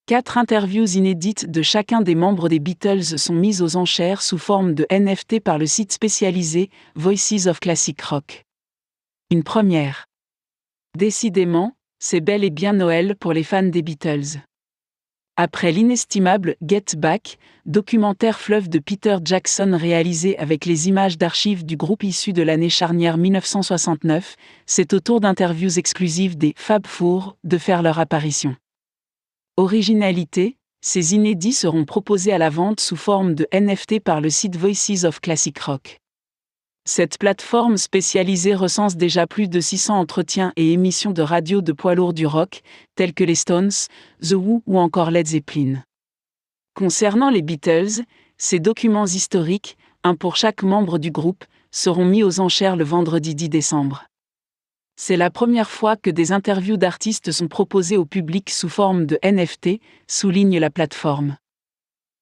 4 interviews inédites de chacun des membres des Beatles sont mises aux enchères sous forme de NFT par le site spécialisé Voices of Classic Rock. Une première. Décidément, c'est bel et bien Noël pour les fans des Beatles. Après l'inestimable Get Back, documentaire fleuve de Peter Jackson réalisé avec les images d'archives du groupe issu de l'année charnière 1969, c'est au tour d'interviews exclusives des Fab Four de faire leur apparition. Originalité, ces inédits seront proposés à la vente sous forme de NFT par le site Voices of Classic Rock. Cette plateforme spécialisée recense déjà plus de 600 entretiens et émissions de radio de poids lourds du rock, tels que les Stones, The Who ou encore Led Zeppelin. Concernant les Beatles, ces documents historiques, un pour chaque membre du groupe, seront mis aux enchères le vendredi 10 décembre. C'est la première fois que des interviews d'artistes sont proposées au public sous forme de NFT, souligne la plateforme.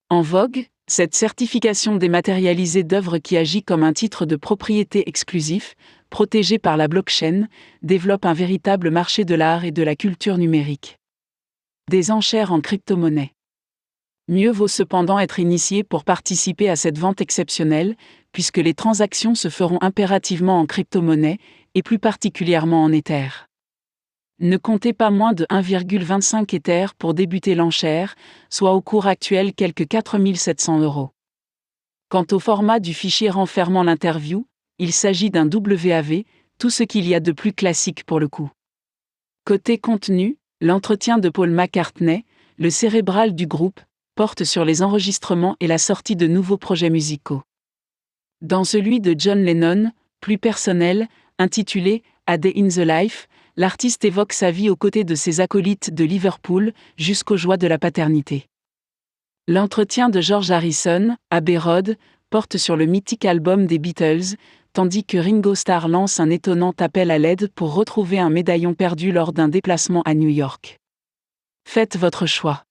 En vogue, cette certification dématérialisée d'œuvres qui agit comme un titre de propriété exclusif, protégé par la blockchain, développe un véritable marché de l'art et de la culture numérique. Des enchères en crypto-monnaie. Mieux vaut cependant être initié pour participer à cette vente exceptionnelle, puisque les transactions se feront impérativement en crypto-monnaie, et plus particulièrement en Ether. Ne comptez pas moins de 1,25 Ether pour débuter l'enchère, soit au cours actuel quelques 4 700 €. Quant au format du fichier renfermant l'interview, il s'agit d'un WAV, tout ce qu'il y a de plus classique pour le coup. Côté contenu, l'entretien de Paul McCartney, le cérébral du groupe, porte sur les enregistrements et la sortie de nouveaux projets musicaux. Dans celui de John Lennon, plus personnel, intitulé « A Day in the Life », l'artiste évoque sa vie aux côtés de ses acolytes de Liverpool jusqu'aux joies de la paternité. L'entretien de George Harrison, Abbey Road, porte sur le mythique album des Beatles, tandis que Ringo Starr lance un étonnant appel à l'aide pour retrouver un médaillon perdu lors d'un déplacement à New York. Faites votre choix.